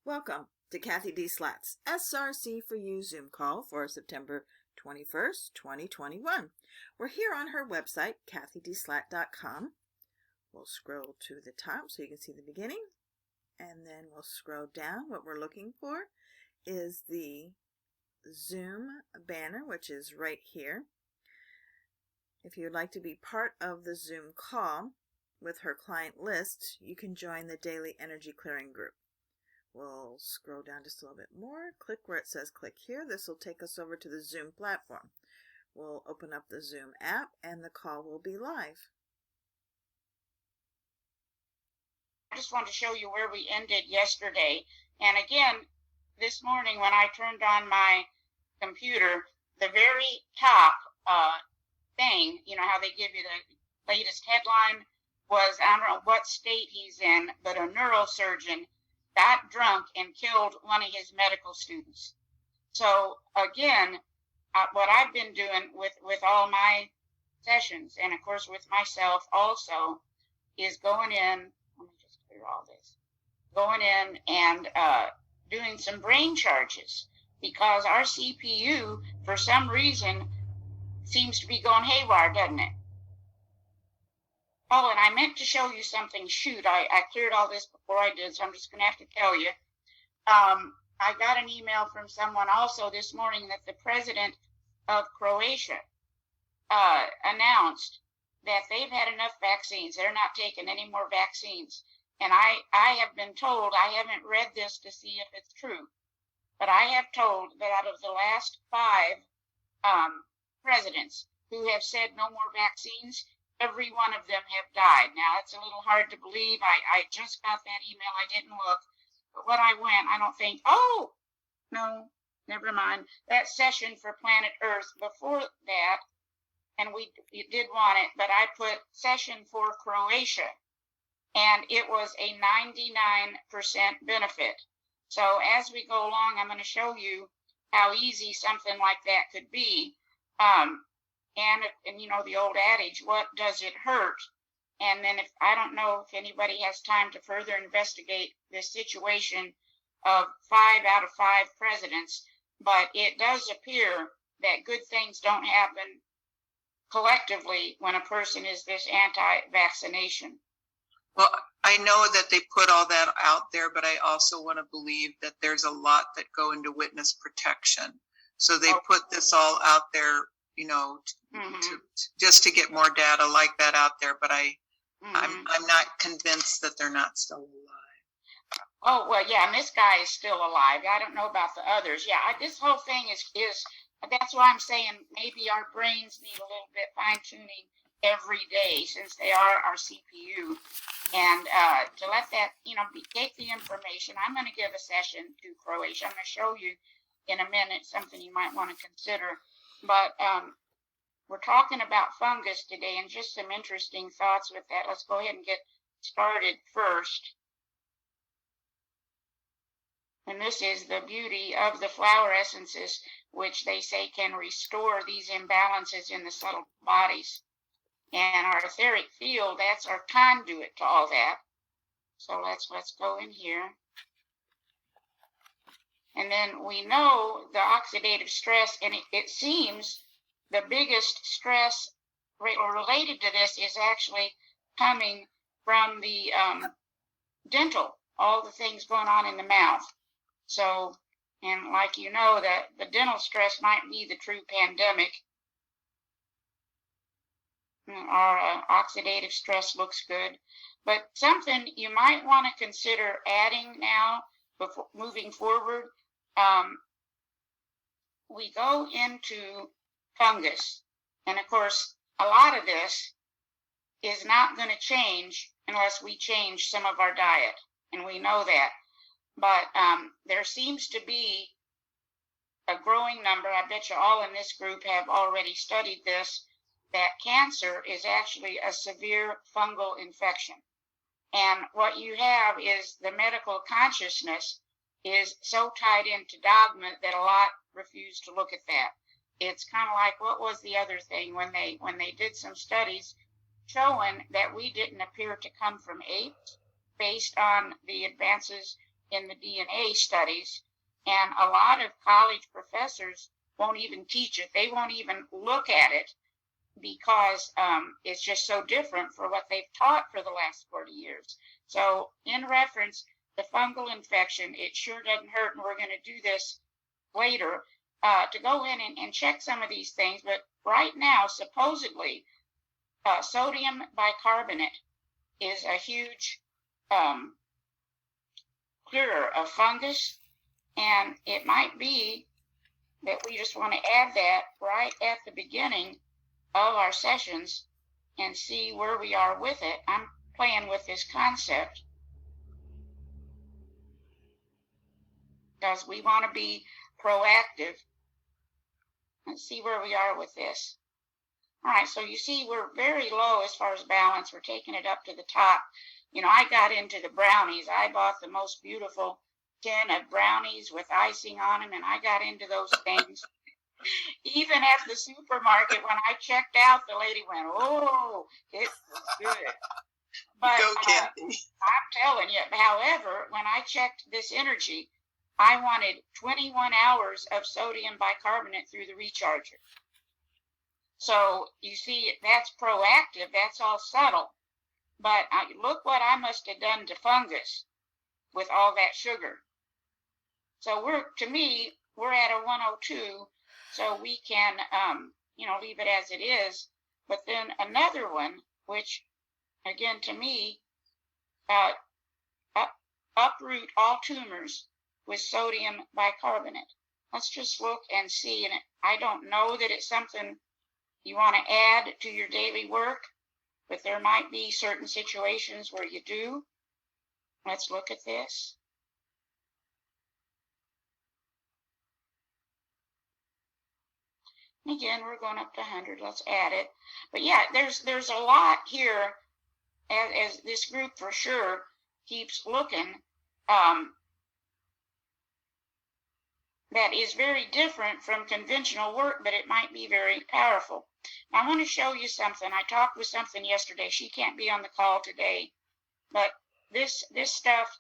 Welcome to CathyDSlaught's SRC4u Zoom call for September 21st, 2021. We're here on her website, CathyDSlaght.com. We'll scroll to the top so you can see the beginning, and then we'll scroll down. What we're looking for is the Zoom banner, which is right here. If you would like to be part of the Zoom call with her client list, you can join the Daily Energy Clearing Group. We'll scroll down just a little bit more, click where it says click here. This will take us over to the Zoom platform. We'll open up the Zoom app and the call will be live. I just wanted to show you where we ended yesterday. And again, this morning when I turned on my computer, the very top thing, you know how they give you the latest headline was, I don't know what state he's in, but a neurosurgeon got drunk and killed one of his medical students. So again, what I've been doing with all my sessions, and of course with myself also, is going in, let me just clear all this, going in and doing some brain charges, because our CPU, for some reason, seems to be going haywire, doesn't it? Oh, and I meant to show you something. Shoot, I cleared all this before I did, so I'm just going to have to tell you. I got an email from someone also this morning that the president of Croatia announced that they've had enough vaccines. They're not taking any more vaccines. And I have been told, I haven't read this to see if it's true, but I have told that out of the last 5 presidents who have said no more vaccines, every one of them have died. Now, it's a little hard to believe. I just got that email. I didn't look. But when I went, I don't think, oh, no, never mind. That session for Planet Earth before that, and we did want it, but I put session for Croatia, and it was a 99% benefit. So as we go along, I'm going to show you how easy something like that could be. And you know the old adage, what does it hurt? And then if I don't know if anybody has time to further investigate this situation of 5 out of 5 presidents, but it does appear that good things don't happen collectively when a person is this anti-vaccination. Well, I know that they put all that out there, but I also want to believe that there's a lot that go into witness protection. So they put this all out there, you know, just to get more data like that out there. But I'm not convinced that they're not still alive. Oh, well, yeah, and this guy is still alive. I don't know about the others. Yeah, this whole thing is that's why I'm saying maybe our brains need a little bit fine-tuning every day, since they are our CPU. And to let that, you know, take the information. I'm going to give a session to Croatia. I'm going to show you in a minute something you might want to consider. But we're talking about fungus today, and just some interesting thoughts with that. Let's go ahead and get started first. And this is the beauty of the flower essences, which they say can restore these imbalances in the subtle bodies. And our etheric field, that's our conduit to all that. So let's go in here. And then we know the oxidative stress, and it seems the biggest stress related to this is actually coming from the dental, all the things going on in the mouth. So, and like you know, the dental stress might be the true pandemic. Our oxidative stress looks good. But something you might want to consider adding now, before moving forward, we go into fungus. And of course, a lot of this is not going to change unless we change some of our diet. And we know that. But there seems to be a growing number, I bet you all in this group have already studied this, that cancer is actually a severe fungal infection. And what you have is the medical consciousness is so tied into dogma that a lot refuse to look at that. It's kind of like, what was the other thing when they did some studies showing that we didn't appear to come from apes based on the advances in the DNA studies, and a lot of college professors won't even teach it. They won't even look at it because it's just so different for what they've taught for the last 40 years. So in reference, the fungal infection, it sure doesn't hurt, and we're going to do this later, to go in and check some of these things. But right now, supposedly, sodium bicarbonate is a huge clearer of fungus, and it might be that we just want to add that right at the beginning of our sessions and see where we are with it. I'm playing with this concept because we want to be proactive. Let's see where we are with this. All right, so you see we're very low as far as balance. We're taking it up to the top. You know, I got into the brownies. I bought the most beautiful tin of brownies with icing on them, and I got into those things. Even at the supermarket, when I checked out, the lady went, "Oh, it was good." But I'm telling you, however, when I checked this energy, I wanted 21 hours of sodium bicarbonate through the recharger. So you see, that's proactive. That's all subtle. But look what I must have done to fungus with all that sugar. So to me, we're at a 102. So we can, leave it as it is. But then another one, which, again, to me, uproot all tumors with sodium bicarbonate. Let's just look and see. And I don't know that it's something you want to add to your daily work, but there might be certain situations where you do. Let's look at this. Again, we're going up to 100. Let's add it. But yeah, there's a lot here, as this group for sure keeps looking, that is very different from conventional work, but it might be very powerful. Now, I want to show you something. I talked with something yesterday. She can't be on the call today, but this stuff,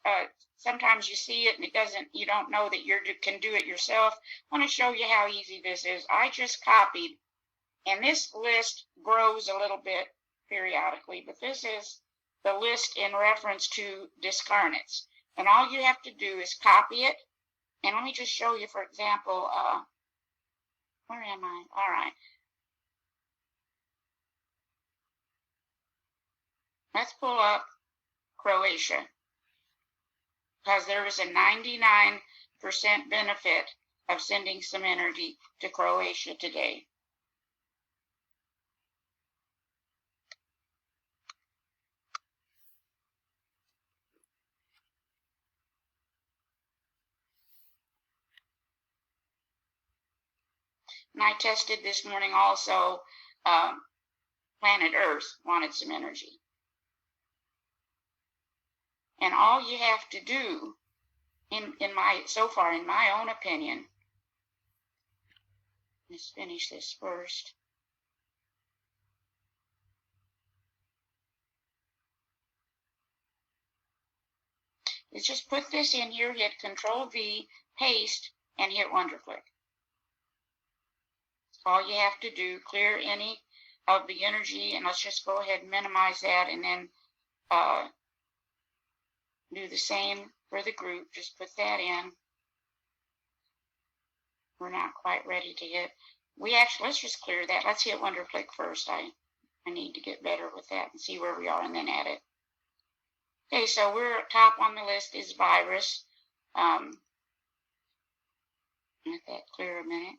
sometimes you see it and you don't know that you can do it yourself. I want to show you how easy this is. I just copied, and this list grows a little bit periodically, but this is the list in reference to discarnates. And all you have to do is copy it. And let me just show you, for example, where am I? All right. Let's pull up Croatia, because there is a 99% benefit of sending some energy to Croatia today. And I tested this morning also, planet Earth wanted some energy. And all you have to do, so far in my own opinion, let's finish this first. Is just put this in here, hit Control-V, paste, and hit WonderClick. All you have to do, clear any of the energy, and let's just go ahead and minimize that, and then do the same for the group. Just put that in. We're not quite ready to hit. Let's just clear that. Let's hit WonderClick first. I need to get better with that and see where we are, and then add it. Okay, so we're top on the list is virus. Let that clear a minute.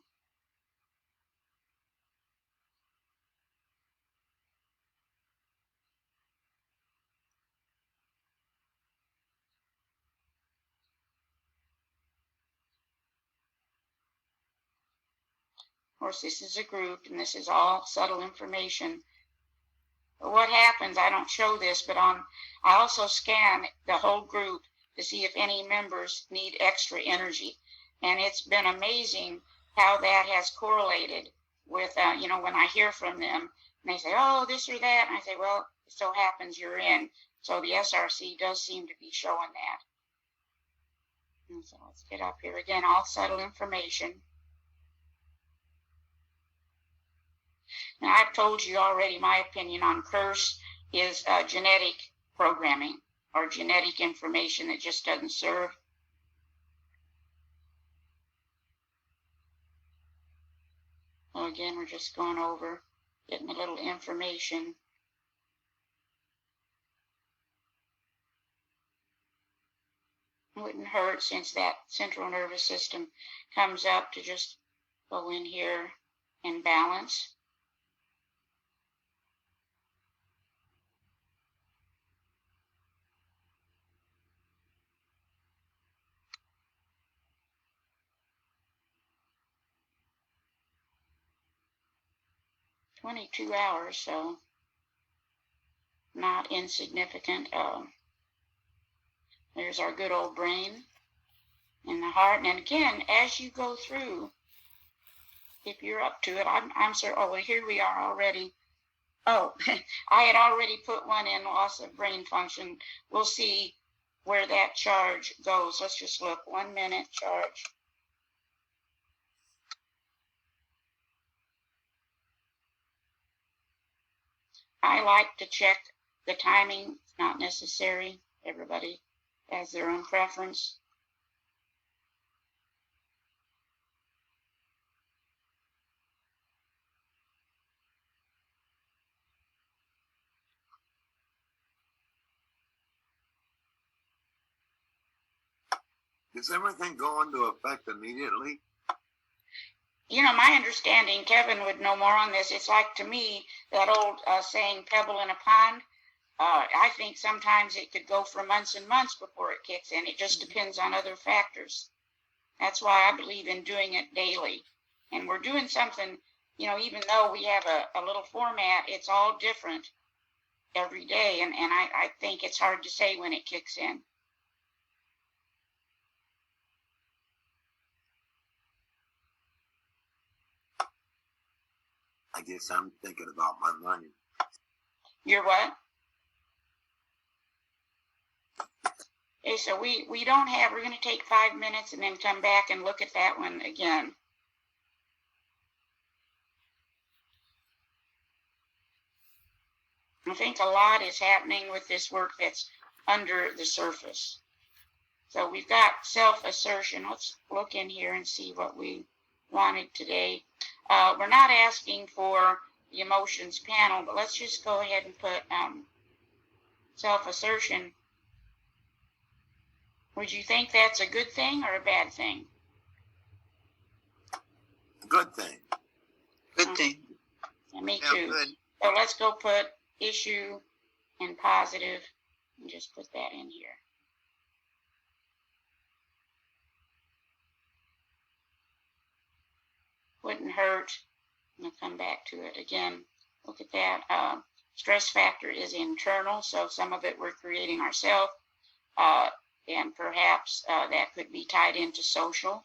Of course, this is a group, and this is all subtle information. But what happens, I don't show this, but I also scan the whole group to see if any members need extra energy. And it's been amazing how that has correlated with, when I hear from them, and they say, oh, this or that, and I say, well, it so happens you're in. So the SRC does seem to be showing that. And so let's get up here again, all subtle information. Now, I've told you already my opinion on curse is genetic programming or genetic information that just doesn't serve. So again, we're just going over, getting a little information. Wouldn't hurt, since that central nervous system comes up, to just go in here and balance. "22 hours, so not insignificant. There's our good old brain and the heart. And again, as you go through, if you're up to it, I'm sorry. Oh, well, here we are already. Oh, I had already put one in, loss of brain function. We'll see where that charge goes. Let's just look. 1 minute charge. I like to check the timing. It's not necessary. Everybody has their own preference. Does everything go into effect immediately? You know, my understanding, Kevin would know more on this. It's like, to me, that old saying, pebble in a pond. I think sometimes it could go for months and months before it kicks in. It just depends on other factors. That's why I believe in doing it daily. And we're doing something, you know, even though we have a little format, it's all different every day. And I think it's hard to say when it kicks in. I guess I'm thinking about my money. You're what? Okay, so we don't have, we're going to take 5 minutes and then come back and look at that one again. I think a lot is happening with this work that's under the surface. So we've got self-assertion. Let's look in here and see what we wanted today. We're not asking for the emotions panel, but let's just go ahead and put self-assertion. Would you think that's a good thing or a bad thing? Good thing. Good thing. Yeah, me Yeah, too. good. So let's go put issue and positive and just put that in here. Wouldn't hurt. We'll come back to it again. Look at that. Stress factor is internal, so some of it we're creating ourselves. And perhaps that could be tied into social.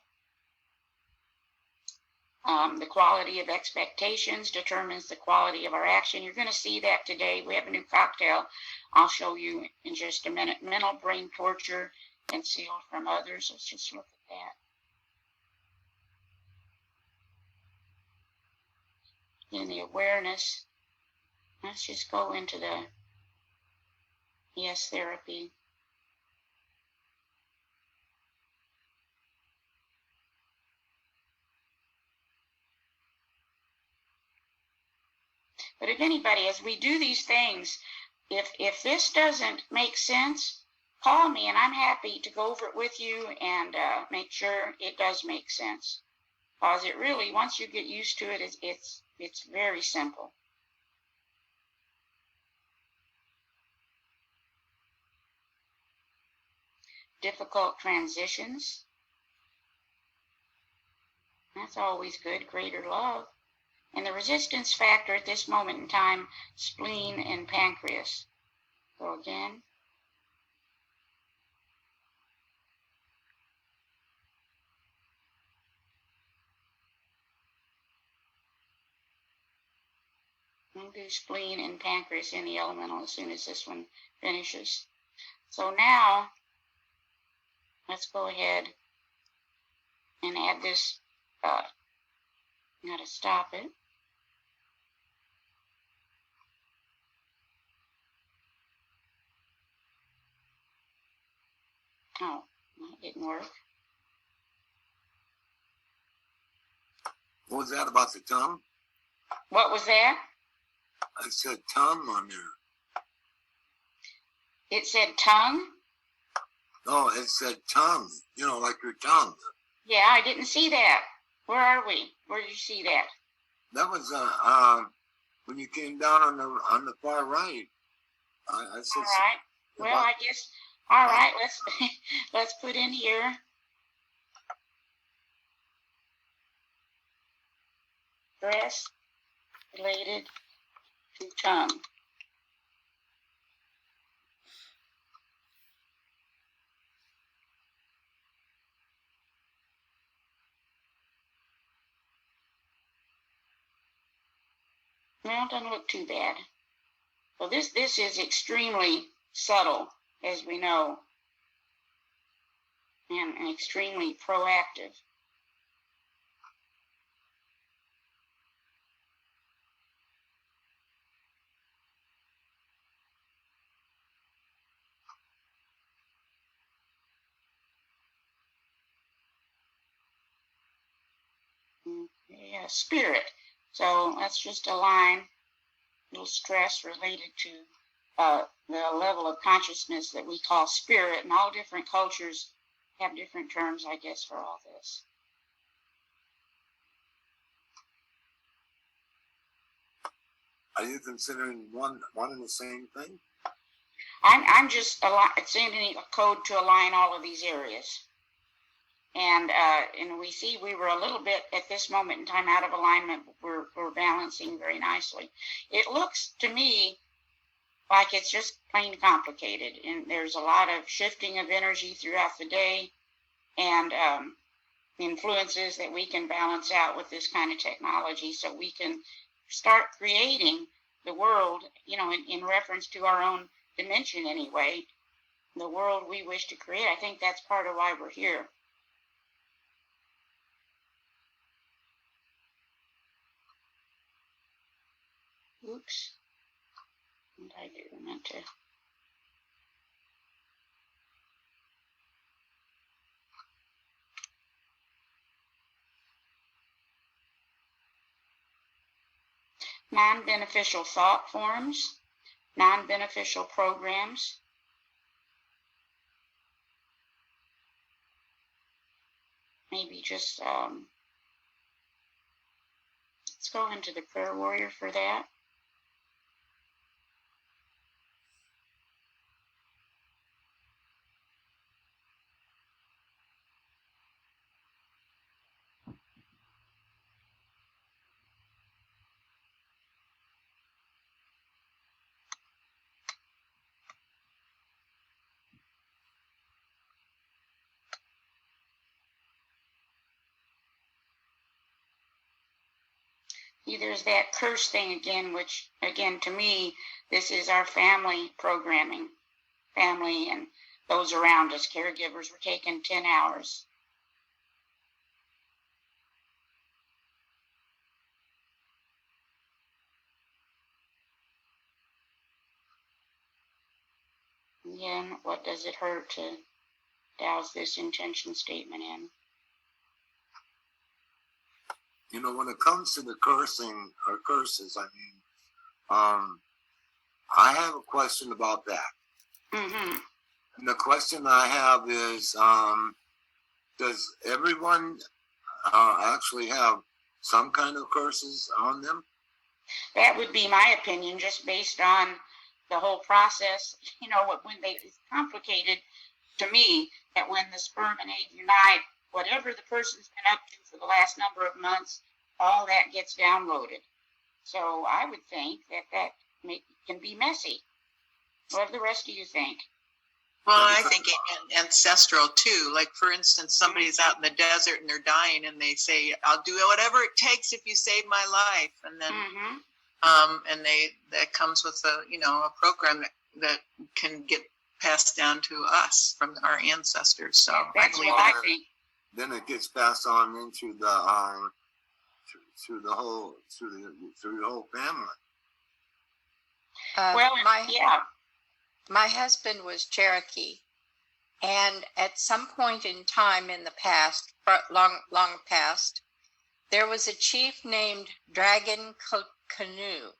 The quality of expectations determines the quality of our action. You're going to see that today. We have a new cocktail I'll show you in just a minute. Mental brain torture, concealed from others. Let's just look at that. In the awareness, let's just go into the yes therapy. But if anybody, as we do these things, if this doesn't make sense, call me and I'm happy to go over it with you and make sure it does make sense. Because it really, once you get used to it, it's very simple. Difficult transitions. That's always good. Greater love. And the resistance factor at this moment in time, spleen and pancreas. So again. We'll do spleen and pancreas in the elemental as soon as this one finishes. So now, let's go ahead and add this. Gotta stop it. Oh, that didn't work. What was that about the tongue? What was that? I said tongue on there. It said tongue? No, it said tongue. You know, like your tongue. Yeah, I didn't see that. Where are we? Where did you see that? That was when you came down on the far right. I said. All right. Well, I guess. All right. Let's put in here. Stress related to tongue. Well, it doesn't look too bad. Well, this is extremely subtle, as we know, and extremely proactive. Yeah, spirit. So let's just align a little stress related to the level of consciousness that we call spirit, and all different cultures have different terms, I guess, for all this. Are you considering one and the same thing? I'm just sending a code to align all of these areas. And we see we were a little bit at this moment in time out of alignment. We're balancing very nicely. It looks to me like it's just plain complicated, and there's a lot of shifting of energy throughout the day, and influences that we can balance out with this kind of technology, so we can start creating the world, in reference to our own dimension anyway, the world we wish to create. I think that's part of why we're here. Oops. What did I do? I meant to. Non-beneficial thought forms, non-beneficial programs. Maybe just, let's go into the prayer warrior for that. There's that curse thing again, which, again, to me, this is our family programming. Family and those around us, caregivers, were taking 10 hours. Again, what does it hurt to douse this intention statement in? When it comes to the cursing or curses, I have a question about that. Mm-hmm. And the question I have is, does everyone actually have some kind of curses on them? That would be my opinion, just based on the whole process. It's complicated to me that when the sperm and egg unite, whatever the person's been up to for the last number of months, all that gets downloaded. So I would think that can be messy. What do the rest of you think? Well, I think ancestral too. Like, for instance, somebody's out in the desert and they're dying, and they say, "I'll do whatever it takes if you save my life." And then, and that comes with a program that can get passed down to us from our ancestors. So That's I believe what that. I think. Then it gets passed on into the through the whole family. Well, yeah. My husband was Cherokee, and at some point in time in the past, long past, there was a chief named Dragon Canoe,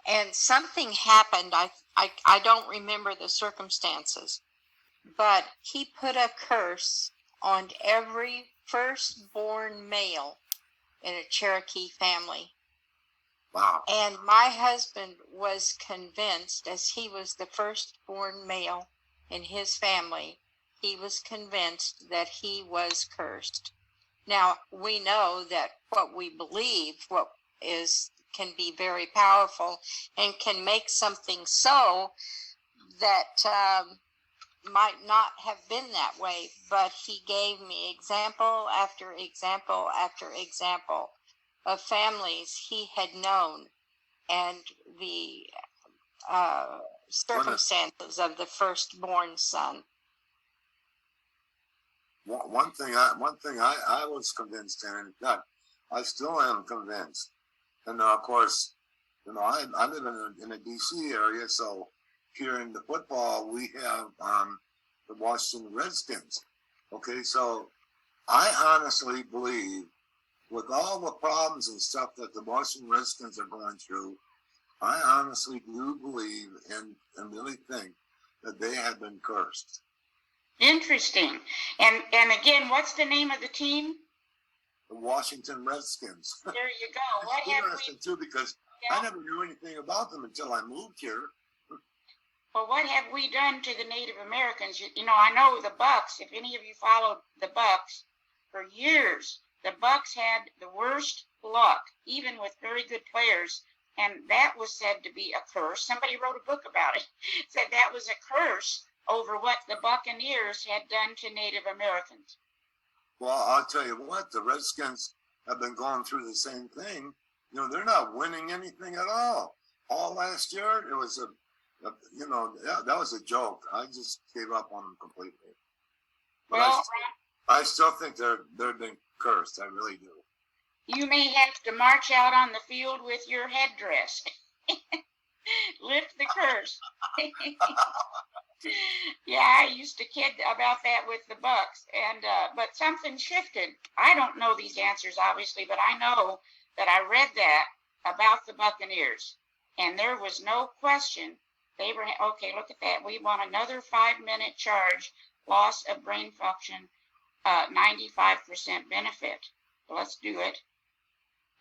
and something happened. I don't remember the circumstances, but he put a curse on every firstborn male in a Cherokee family. Wow. And my husband was convinced, as he was the firstborn male in his family, he was convinced that he was cursed. Now, we know that what we believe, can be very powerful and can make something so that might not have been that way, but he gave me example after example after example of families he had known and the circumstances of the firstborn son. One thing I was convinced in, and God, I still am convinced. And of course, I live in a DC area, so here in the football we have the Washington Redskins. Okay, so I honestly believe, with all the problems and stuff that the Washington Redskins are going through, I honestly do believe and really think that they have been cursed. Interesting. And again, what's the name of the team? The Washington Redskins. There you go. What have Interesting too, because I never knew anything about them until I moved here. Well, what have we done to the Native Americans? I know the Bucks. If any of you followed the Bucks for years, the Bucks had the worst luck, even with very good players, and that was said to be a curse. Somebody wrote a book about it. Said that was a curse over what the Buccaneers had done to Native Americans. Well, I'll tell you what, the Redskins have been going through the same thing. They're not winning anything at all. All last year, it was that was a joke. I just gave up on them completely. But Well, I still think they've been cursed. I really do. you may have to march out on the field with your headdress. Lift the curse. Yeah, I used to kid about that with the Bucks, and but something shifted. I don't know these answers, obviously, but I know that I read that about the Buccaneers, and there was no question. They were okay. Look at that. We want another 5-minute charge, loss of brain function, 95% benefit. Let's do it.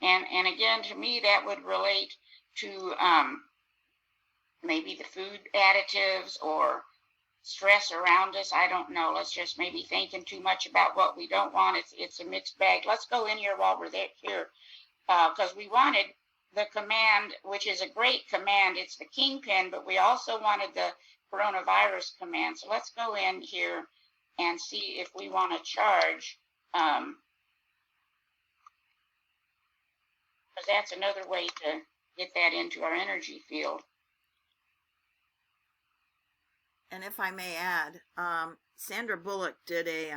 And again, to me, that would relate to maybe the food additives or stress around us. I don't know. Let's just maybe thinking too much about what we don't want. It's a mixed bag. Let's go in here while we're here, because we wanted the command, which is a great command. It's the Kingpin, but we also wanted the coronavirus command. So let's go in here and see if we want to charge, because that's another way to get that into our energy field. And if I may add, Sandra Bullock did a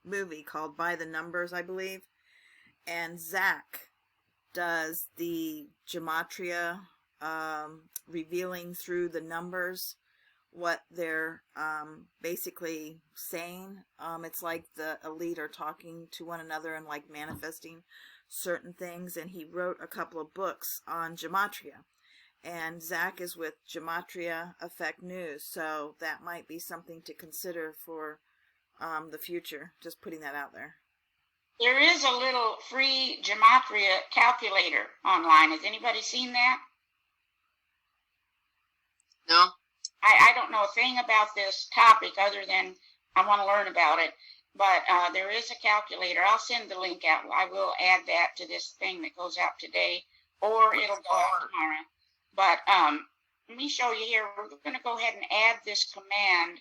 movie called By the Numbers, I believe, and Zach does the gematria, revealing through the numbers what they're basically saying. It's like the elite are talking to one another and like manifesting certain things, and he wrote a couple of books on gematria. And Zach is with Gematria Effect News, so that might be something to consider for the future. Just putting that out there. There is a little free gematria calculator online. Has anybody seen that? No. I don't know a thing about this topic other than I want to learn about it. But there is a calculator. I'll send the link out. I will add that to this thing that goes out today, or it'll go out tomorrow. But let me show you here. We're going to go ahead and add this command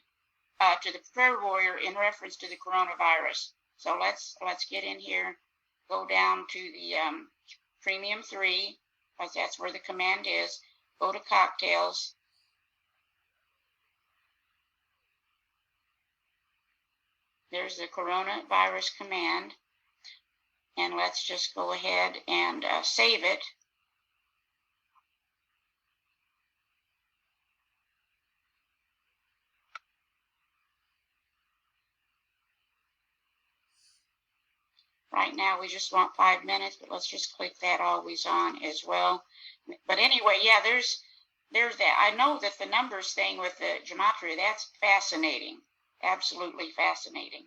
to the prayer warrior in reference to the coronavirus. So let's get in here, go down to the Premium 3, because that's where the command is. Go to Cocktails. there's the coronavirus command. And let's just go ahead and save it. Right now we just want 5 minutes, but let's just click that always on as well. But anyway, yeah, there's that. I know that the numbers thing with the gematria, that's fascinating. Absolutely fascinating.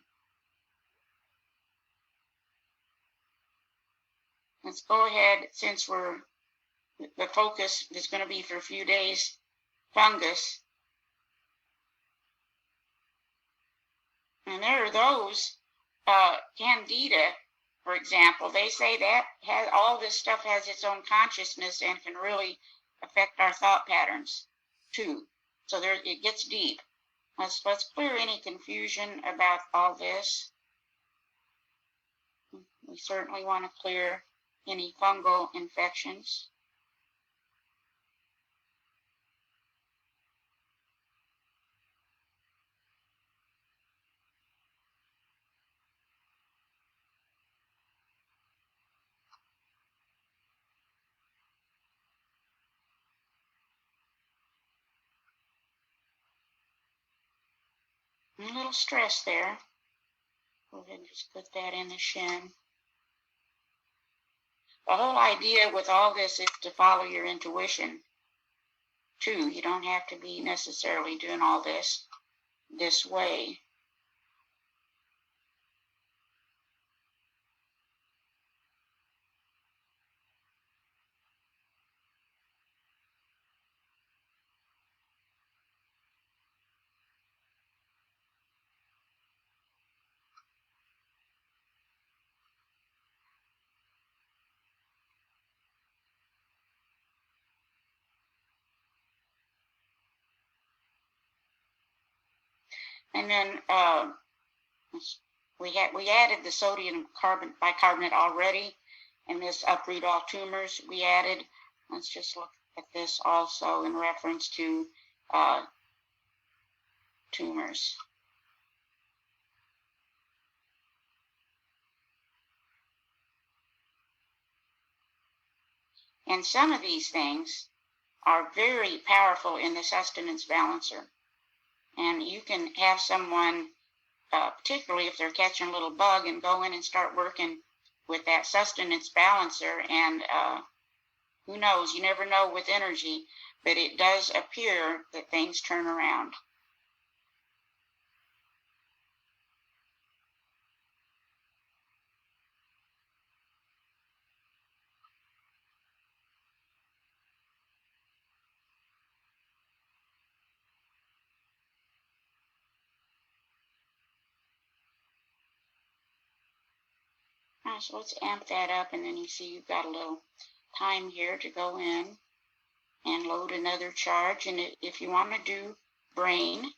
Let's go ahead, since the focus is going to be for a few days, fungus. And there are those, Candida, for example, they say that all this stuff has its own consciousness and can really affect our thought patterns too. So it gets deep. Let's clear any confusion about all this. We certainly want to clear any fungal infections. A little stress there. Go ahead and just put that in the shin. The whole idea with all this is to follow your intuition too. You don't have to be necessarily doing all this way. And then we added the sodium bicarbonate already, and this uproot all tumors we added. Let's just look at this also in reference to tumors. And some of these things are very powerful in the sustenance balancer. And you can have someone, particularly if they're catching a little bug, and go in and start working with that sustenance balancer. And who knows, you never know with energy, but it does appear that things turn around. All right, so let's amp that up, and then you see you've got a little time here to go in and load another charge. And if you want to do brain,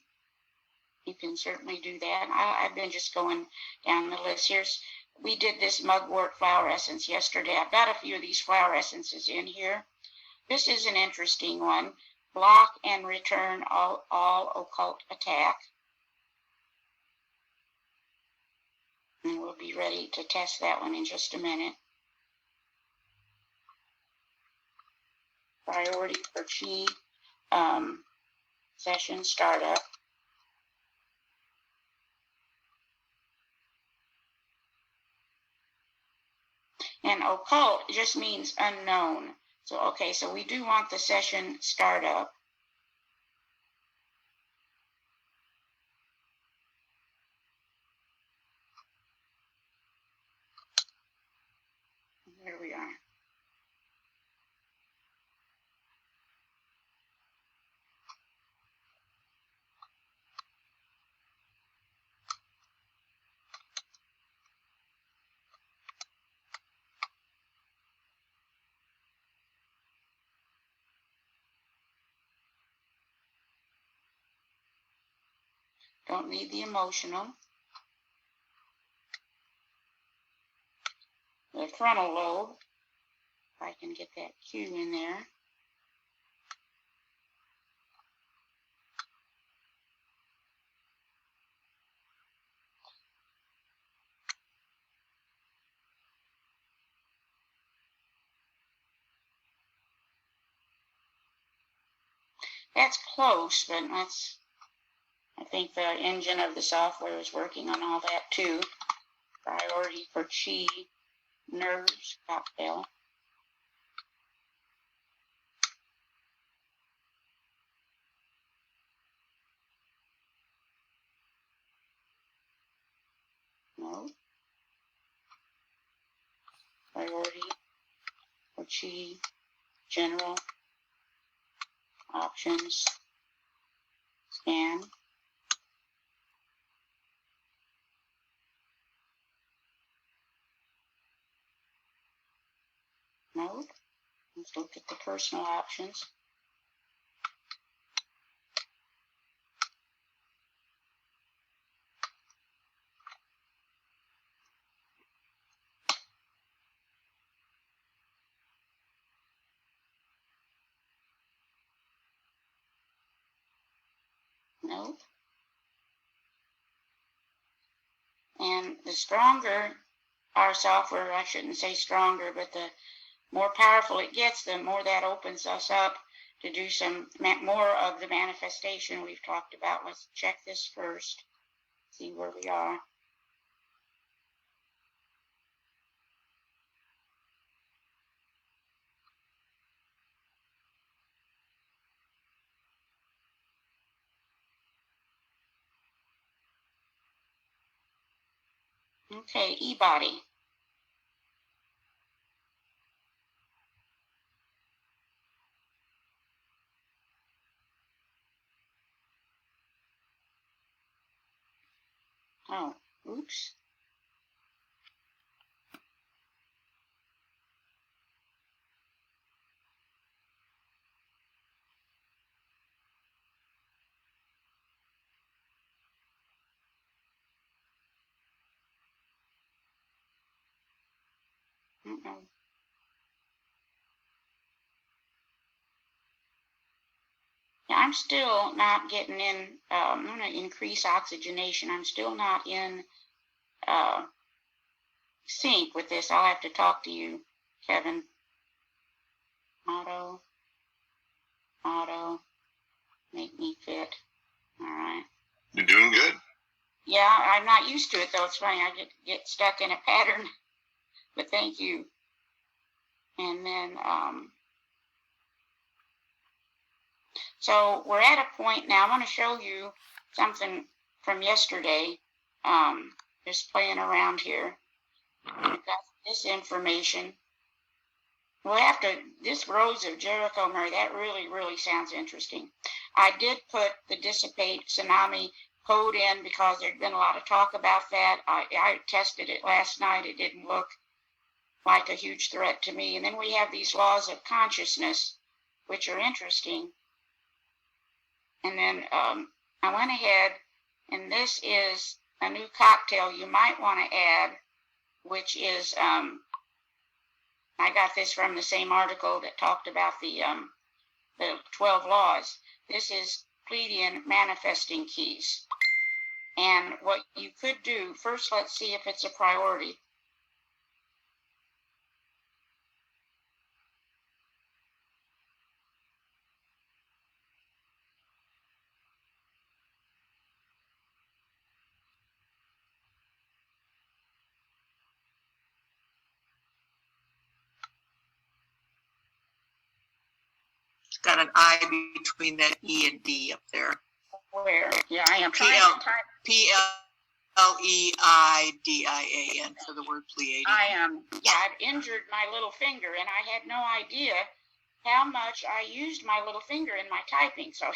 you can certainly do that. I've been just going down the list. We did this mugwort flower essence yesterday. I've got a few of these flower essences in here. This is an interesting one. Block and return all occult attack. And we'll be ready to test that one in just a minute. Priority for Qi session startup. And occult just means unknown. So, okay, so we do want the session startup. Here we are. Don't need the emotional. The frontal lobe, if I can get that Q in there. That's close, but I think the engine of the software is working on all that too. Priority for Qi nerves cocktail. No. Priority for Qi general options. Scan. No. Let's look at the personal options. Nope. And the stronger our software, I shouldn't say stronger, but the more powerful it gets, the more that opens us up to do some more of the manifestation we've talked about. Let's check this first, see where we are. Okay, e-body. Oh, oops. Yeah, I'm still not getting in. I'm going to increase oxygenation. I'm still not in sync with this. I'll have to talk to you, Kevin. Auto, make me fit. All right. You're doing good. Yeah, I'm not used to it though. It's funny. I get stuck in a pattern. But thank you. And then, so we're at a point now. I want to show you something from yesterday. Just playing around here. We've got this information. Well, after this Rose of Jericho, Mary, that really, really sounds interesting. I did put the Dissipate Tsunami code in because there'd been a lot of talk about that. I tested it last night. It didn't look like a huge threat to me. And then we have these laws of consciousness, which are interesting. And then I went ahead, and this is a new cocktail you might want to add, which is, I got this from the same article that talked about the 12 laws. This is Pleiadian manifesting keys. And what you could do, first let's see if it's a priority. It's got an I between that E and D up there. Where? Yeah, I am trying to type. P-L-E-I-D-I-A-N for the word Pleiadian. I've injured my little finger, and I had no idea how much I used my little finger in my typing. So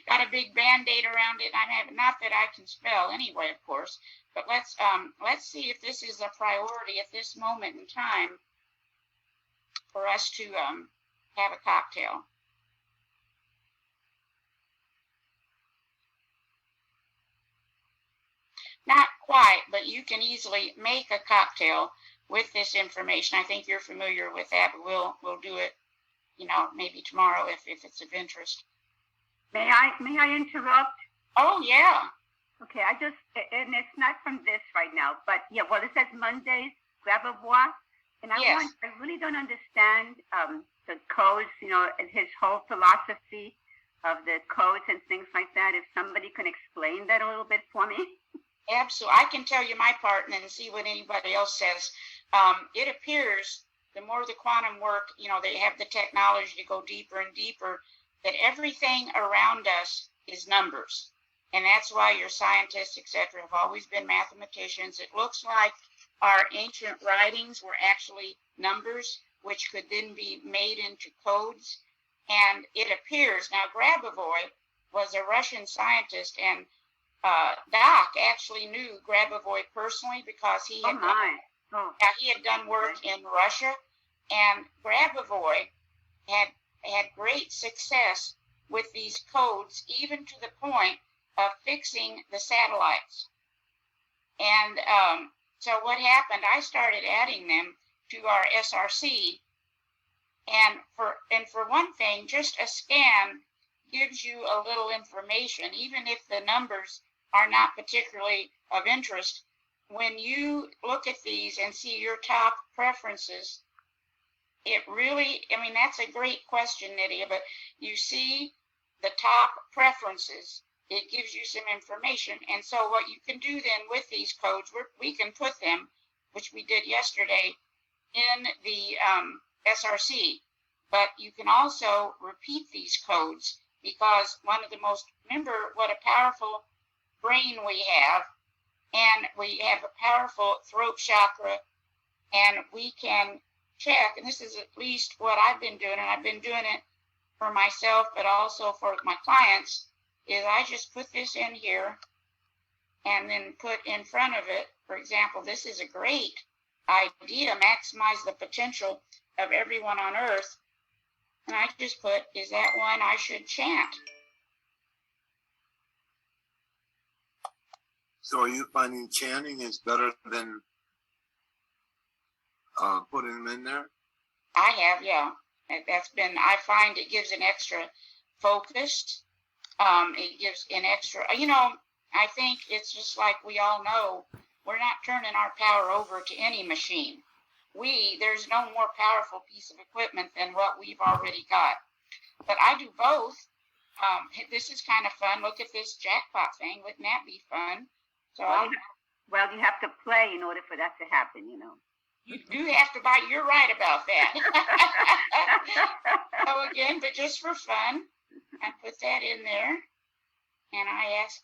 got a big Band-Aid around it. Not that I can spell anyway, of course, but let's see if this is a priority at this moment in time for us to have a cocktail. Not quite, but you can easily make a cocktail with this information. I think you're familiar with that, but we'll do it, maybe tomorrow if it's of interest. May I interrupt? Oh yeah. Okay, and it's not from this right now, but yeah, well, it says Mondays, Grabavois, and I really don't understand the codes, his whole philosophy of the codes and things like that. If somebody can explain that a little bit for me. Absolutely. I can tell you my part and then see what anybody else says. It appears the more the quantum work, they have the technology to go deeper and deeper, that everything around us is numbers. And that's why your scientists, etc., have always been mathematicians. It looks like our ancient writings were actually numbers, which could then be made into codes. And it appears, now Grabovoi was a Russian scientist, and Doc actually knew Grabovoi personally because he had done work in Russia, and Grabovoi had great success with these codes, even to the point of fixing the satellites. And so what happened, I started adding them to our SRC, and for one thing, just a scan gives you a little information, even if the numbers are not particularly of interest. When you look at these and see your top preferences, it really, that's a great question, Nydia, but you see the top preferences, it gives you some information. And so what you can do then with these codes, we can put them, which we did yesterday, in the SRC, but you can also repeat these codes, because remember what a powerful brain we have, and we have a powerful throat chakra, and we can check, and this is at least what I've been doing, and I've been doing it for myself, but also for my clients, is I just put this in here and then put in front of it, for example, this is a great idea, maximize the potential of everyone on earth. And I just put, is that one I should chant? So are you finding chanting is better than putting them in there? I have, yeah. I find it gives an extra focus. It gives an extra, I think it's just like we all know, we're not turning our power over to any machine. There's no more powerful piece of equipment than what we've already got. But I do both. This is kind of fun. Look at this jackpot thing. Wouldn't that be fun? So you have to play in order for that to happen, You do have to buy. You're right about that. So again, but just for fun, I put that in there, and I ask,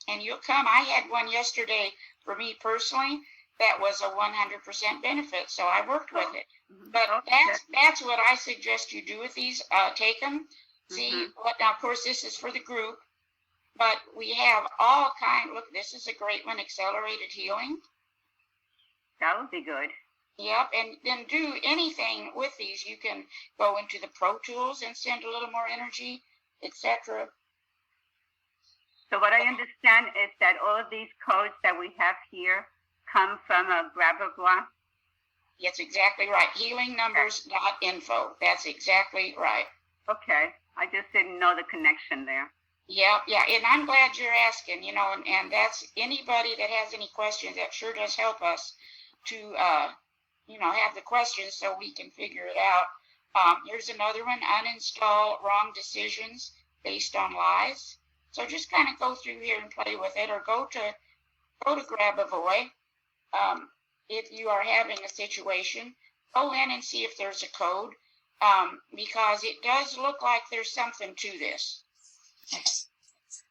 and you'll come. I had one yesterday for me personally that was a 100% benefit, so I worked with it. But that's what I suggest you do with these. Take them, see what. Now, of course, this is for the group, but we have all kind. Look, this is a great one. Accelerated healing. That would be good. Yep, and then do anything with these. You can go into the Pro Tools and send a little more energy, etc. So what I understand is that all of these codes that we have here come from a Grabovoi. That's exactly right. Healingnumbers.info. That's exactly right. Okay. I just didn't know the connection there. Yeah. And I'm glad you're asking, and that's anybody that has any questions, that sure does help us to, have the questions so we can figure it out. Here's another one, uninstall wrong decisions based on lies. So just kind of go through here and play with it, or go to Grabovoi. If you are having a situation, go in and see if there's a code, because it does look like there's something to this.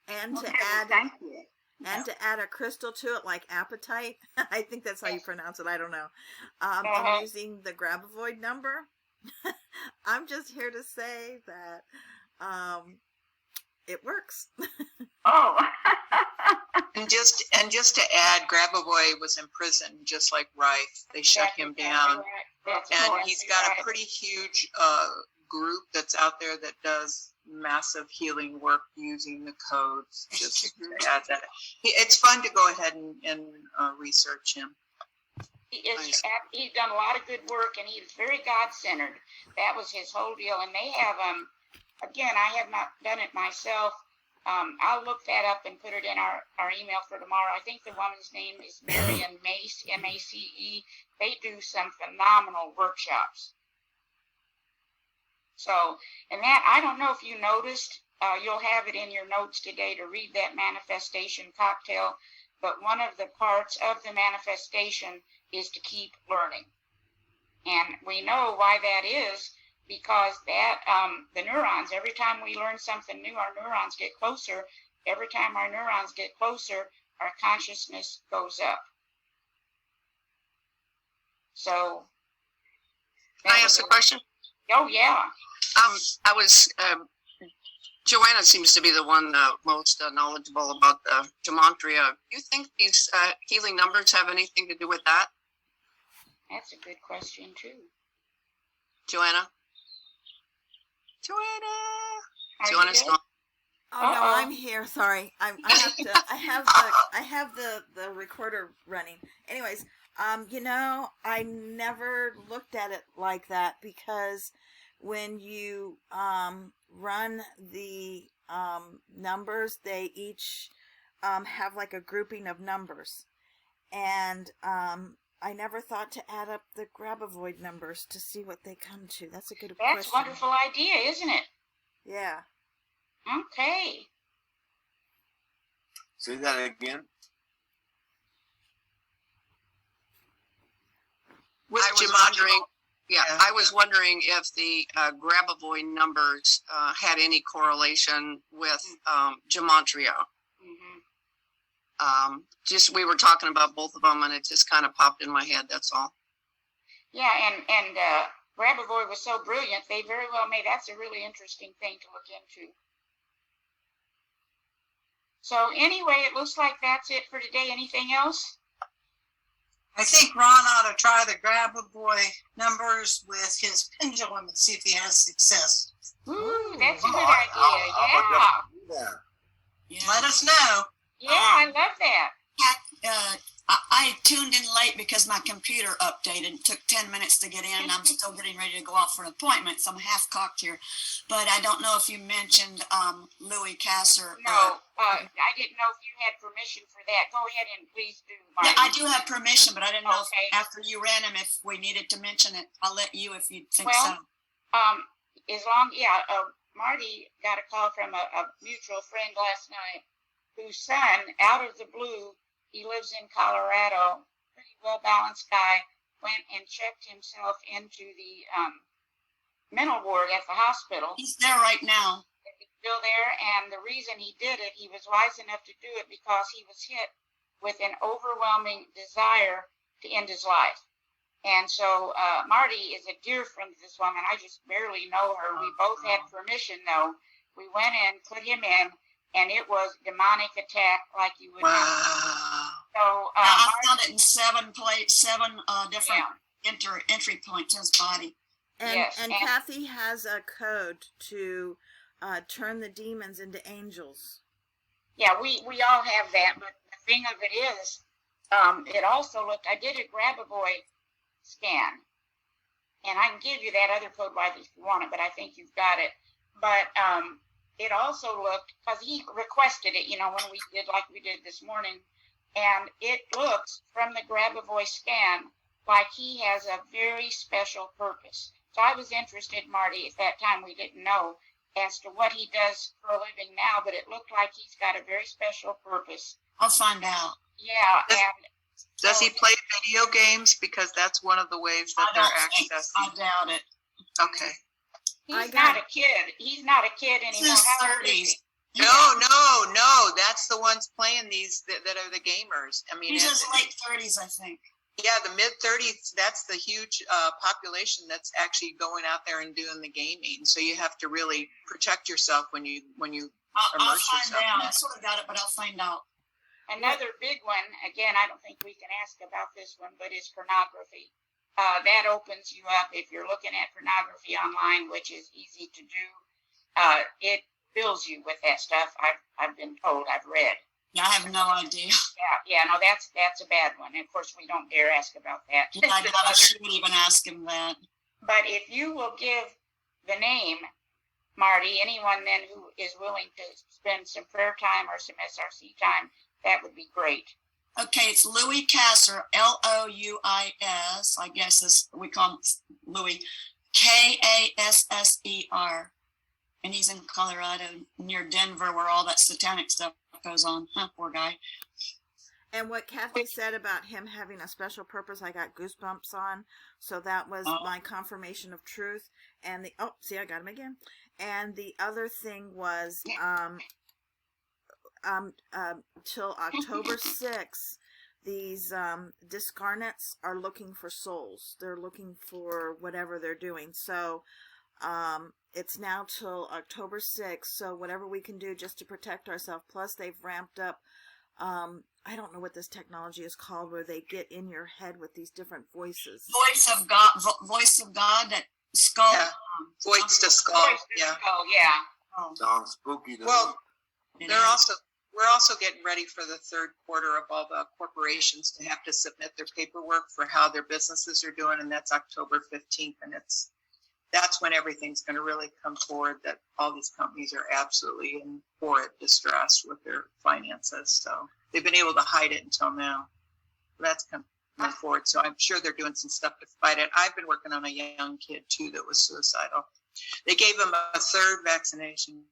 And to Thank you. And to add a crystal to it, like apatite. I think that's how you pronounce it. I don't know. I'm using the Grabovoi number. I'm just here to say that it works. Oh. And just to add, Grabovoi was in prison, just like Rife. They shut him down. And he's got a pretty huge group that's out there that does massive healing work using the codes. Just to add that. It's fun to go ahead and research him. He's done a lot of good work, and he's very God-centered. That was his whole deal. And they have, again, I have not done it myself. I'll look that up and put it in our email for tomorrow. I think the woman's name is Marion Mace, M-A-C-E. They do some phenomenal workshops. So, and that, I don't know if you noticed, you'll have it in your notes today to read that manifestation cocktail, but one of the parts of the manifestation is to keep learning. And we know why that is, because that, the neurons, every time we learn something new, our neurons get closer. Every time our neurons get closer, our consciousness goes up. So. Can I ask a question? Oh, yeah. I was, Joanna seems to be the one most knowledgeable about the gematria. Do you think these healing numbers have anything to do with that? That's a good question, too. Joanna? Joanna's gone. Oh no, I'm here. Sorry, I have the recorder running. Anyways, I never looked at it like that, because when you run the numbers, they each have like a grouping of numbers, and I never thought to add up the Grabavoid numbers to see what they come to. That's a good question. That's a wonderful idea, isn't it? Yeah. Okay. Say that again. I was wondering if the Grabavoid numbers had any correlation with gematria. Just we were talking about both of them, and it just kind of popped in my head. That's all. Yeah, and Grabavoid was so brilliant. They very well made. That's a really interesting thing to look into. So anyway, it looks like that's it for today. Anything else? I think Ron ought to try the Grabavoid numbers with his pendulum and see if he has success. Ooh, that's a good idea. Yeah. Let us know. Yeah, I love that. I tuned in late because my computer updated. It took 10 minutes to get in. I'm still getting ready to go off for an appointment, so I'm half-cocked here. But I don't know if you mentioned Louis Kasser. No, I didn't know if you had permission for that. Go ahead and please do, Marty. Yeah, I do have permission, but I didn't know if after you ran him if we needed to mention it. I'll let you if you think so. Marty got a call from a mutual friend last night whose son, out of the blue, he lives in Colorado, pretty well-balanced guy, went and checked himself into the mental ward at the hospital. He's there right now. He's still there, and the reason he did it, he was wise enough to do it because he was hit with an overwhelming desire to end his life. And so Marty is a dear friend of this woman. I just barely know her. We both had permission, though. We went in, put him in, and it was demonic attack like you would know. So I found it in seven different entry points in his body. And Cathy has a code to turn the demons into angels. Yeah, we all have that, but the thing of it is, it also looked, I did a Grabavoid scan, and I can give you that other code if you want it, but I think you've got it. But it also looked, because he requested it, when we did like we did this morning, and it looks from the Grabavoid scan like he has a very special purpose. So I was interested, Marty, at that time we didn't know as to what he does for a living now, but it looked like he's got a very special purpose. I'll find out. Yeah, Does he play video games? Because that's one of the ways that they're accessing. I doubt it. Okay. He's not a kid. He's not a kid anymore. His 30s. No. That's the ones playing these that are the gamers. I mean, he's in his late 30s, I think. Yeah, the mid 30s. That's the huge population that's actually going out there and doing the gaming. So you have to really protect yourself when you immerse yourself. I'll find out. I sort of got it, but I'll find out. Another big one. Again, I don't think we can ask about this one, but is pornography. That opens you up if you're looking at pornography online, which is easy to do. It fills you with that stuff. I've been told. I've read. Yeah, I have no idea. No, that's a bad one. And of course, we don't dare ask about that. Yeah, I shouldn't even ask him that. But if you will give the name, Marty, anyone then who is willing to spend some prayer time or some SRC time, that would be great. Okay, it's Louis Kasser, Louis, I guess we call him Louis Kasser. And he's in Colorado near Denver where all that satanic stuff goes on. Huh, poor guy. And what Cathy said about him having a special purpose, I got goosebumps on. So that was my confirmation of truth. And the, oh, see, I got him again. And the other thing was, till October 6th, these discarnates are looking for souls. They're looking for whatever they're doing. So it's now till October 6th. So whatever we can do just to protect ourselves. Plus, they've ramped up. I don't know what this technology is called, where they get in your head with these different voices. Voice of God. That skull. Yeah. Voice to skull. Yeah. Oh, yeah. Oh. Sounds spooky to Well, me. we're also getting ready for the third quarter of all the corporations to have to submit their paperwork for how their businesses are doing, and that's October 15th, and that's when everything's going to really come forward, that all these companies are absolutely in horrid distress with their finances. So they've been able to hide it until now. That's coming forward. So I'm sure they're doing some stuff to fight it. I've been working on a young kid too that was suicidal. They gave him a third vaccination.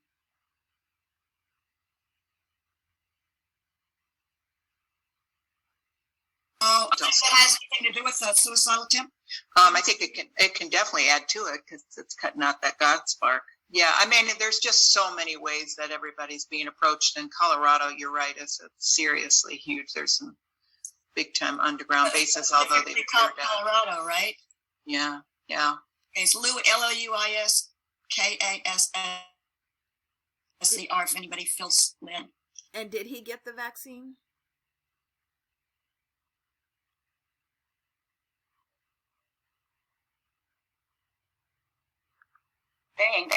Oh, that has anything to do with the suicidal attempt? I think it can definitely add to it because it's cutting out that God spark. Yeah, I mean, there's just so many ways that everybody's being approached. In Colorado, you're right, it's seriously huge. There's some big time underground bases, although they cleared down. Colorado, right? Yeah, yeah. It's Louiskassser. If anybody feels led. And did he get the vaccine? Dang.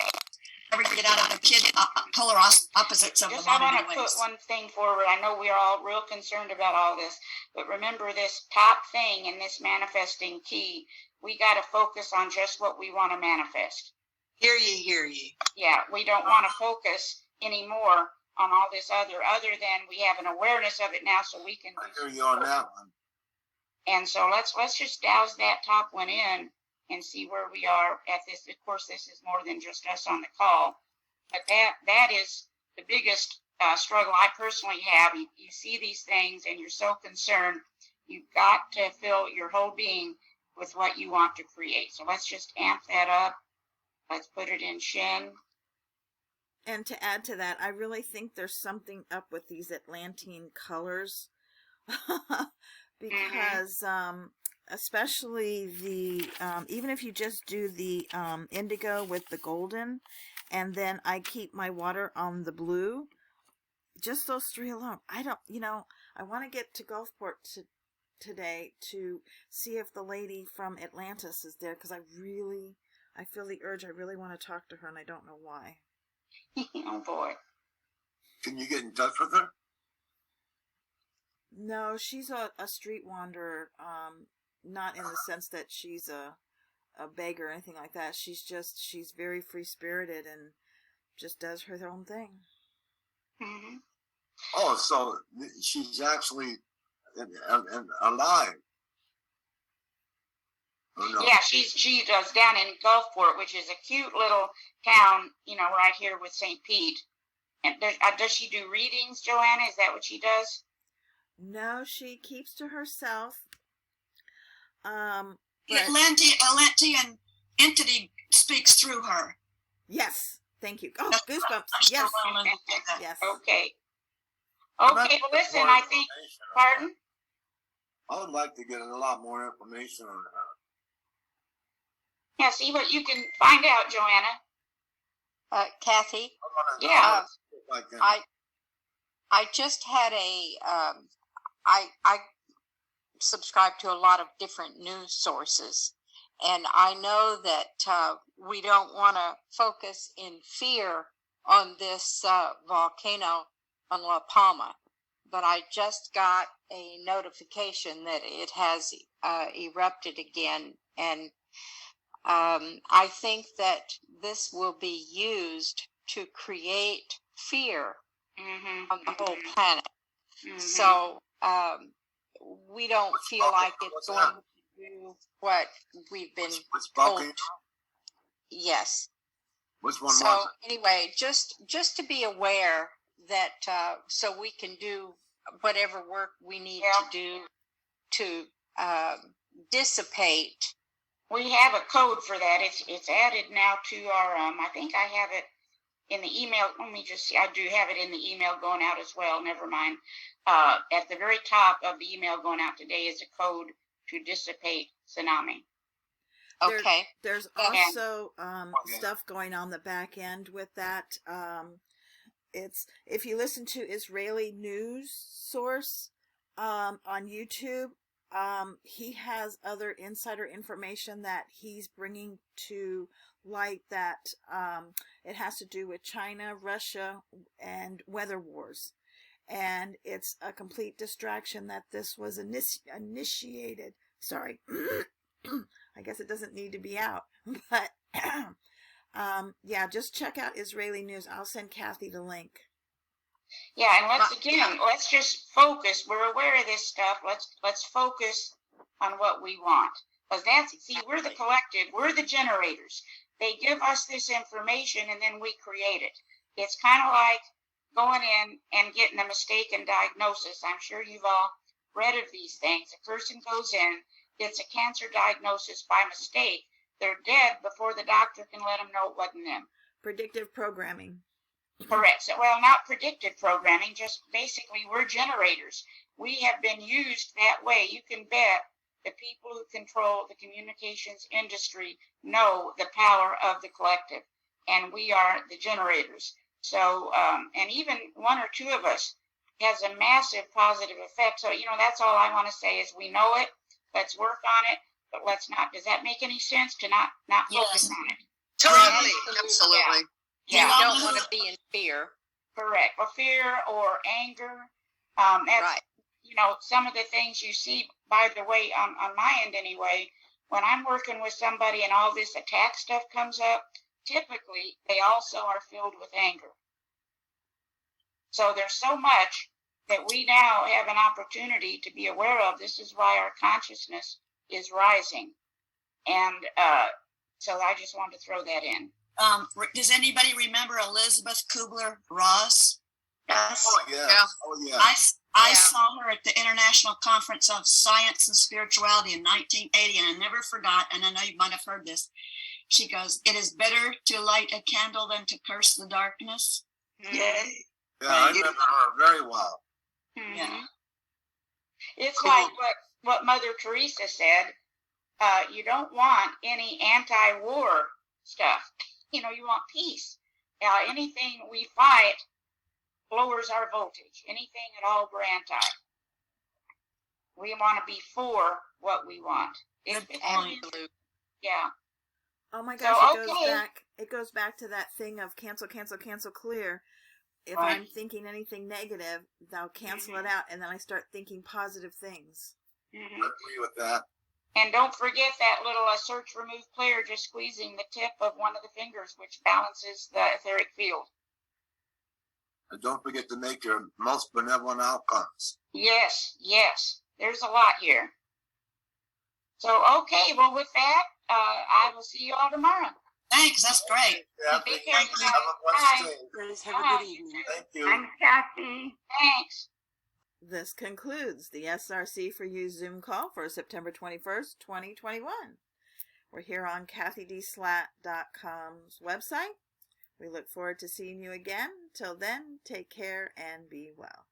Never get out of the polar opposites of Just the I modern want to ways. put one thing forward. I know we are all real concerned about all this, but remember this top thing in this manifesting key. We got to focus on just what we want to manifest. Hear ye, hear ye. Yeah, we don't want to focus anymore on all this other than we have an awareness of it now, so we can. I hear you on that one. And so let's just douse that top one in and see where we are at this. Of course, this is more than just us on the call, but that is the biggest struggle I personally have. You see these things and you're so concerned. You've got to fill your whole being with what you want to create. So let's just amp that up. Let's put it in Shin. And to add to that, I really think there's something up with these Atlantean colors. Because especially the even if you just do the indigo with the golden, and then I keep my water on the blue, just those three alone. I don't, I want to get to Gulfport today to see if the lady from Atlantis is there, because I feel the urge. I really want to talk to her, and I don't know why. Oh boy. Can you get in touch with her? No, she's a street wanderer, not in the sense that she's a beggar or anything like that. She's very free-spirited and just does her own thing. Mm-hmm. Oh, so she's actually alive. Oh, no. Yeah, she does down in Gulfport, which is a cute little town, right here with St. Pete. And does she do readings, Joanna? Is that what she does? No, she keeps to herself. The Atlantean entity speaks through her. Yes, thank you. Oh, goosebumps. Yes. Yes. Okay. Okay, well, listen, I think, pardon? I would like to get a lot more information on her. Yeah, see what you can find out, Joanna. Cathy? Yeah. I just had I subscribe to a lot of different news sources, and I know that we don't want to focus in fear on this volcano on La Palma, but I just got a notification that it has erupted again, and I think that this will be used to create fear on the whole planet. So we don't feel like it's going to do what we've been told. Yes. Which one So was it? anyway, just to be aware that so we can do whatever work we need to do to dissipate. We have a code for that. It's added now to our. I think I have it in the email. Let me just see. I do have it in the email going out as well. Never mind. At the very top of the email going out today is a code to dissipate tsunami. Okay. There's also stuff going on the back end with that. It's if you listen to Israeli news source on YouTube, he has other insider information that he's bringing to light that it has to do with China, Russia, and weather wars. And it's a complete distraction that this was initiated. Sorry. I guess it doesn't need to be out. But, yeah, just check out Israeli news. I'll send Cathy the link. Yeah, and let's just focus. We're aware of this stuff. Let's focus on what we want. Because we're the collective. We're the generators. They give us this information and then we create it. It's kind of like going in and getting a mistaken diagnosis. I'm sure you've all read of these things. A person goes in, gets a cancer diagnosis by mistake. They're dead before the doctor can let them know it wasn't them. Predictive programming. Correct. So, well, not predictive programming, just basically we're generators. We have been used that way. You can bet the people who control the communications industry know the power of the collective, and we are the generators. So, and even one or two of us has a massive positive effect. So, that's all I want to say is we know it. Let's work on it, but let's not. Does that make any sense to not focus on it? Totally. Absolutely. Yeah, you don't want to be in fear. Correct. Or fear or anger. Right. Some of the things you see, by the way, on my end anyway, when I'm working with somebody and all this attack stuff comes up, typically they also are filled with anger. So there's so much that we now have an opportunity to be aware of. This is why our consciousness is rising. And so I just wanted to throw that in. Does anybody remember Elizabeth Kubler-Ross? Yes. Oh, yeah. Yeah. Oh, yeah. I saw her at the International Conference of Science and Spirituality in 1980, and I never forgot, and I know you might have heard this. She goes, "It is better to light a candle than to curse the darkness." Yay. Yeah, I remember her very well. Mm-hmm. Yeah. It's Cool. like what Mother Teresa said. You don't want any anti-war stuff. You want peace. Anything we fight lowers our voltage. Anything at all we're anti. We want to be for what we want. Good Yeah. Oh my gosh, So, it goes back to that thing of cancel, clear. If Right. I'm thinking anything negative, thou cancel it out, and then I start thinking positive things. Mm-hmm. I agree with that. And don't forget that little search remove player, just squeezing the tip of one of the fingers, which balances the etheric field. And don't forget to make your most benevolent outcomes. Yes. There's a lot here. So, okay, well, with that, I will see you all tomorrow. Thanks, that's great. Yeah, Take care, thank you. guys. Have a blessed Bye. day. Please have a good evening. Thank you. Thanks, Cathy. Thanks. This concludes the SRC4u Zoom call for September 21st, 2021. We're here on CathyDSlaght.com's website. We look forward to seeing you again. Till then, take care and be well.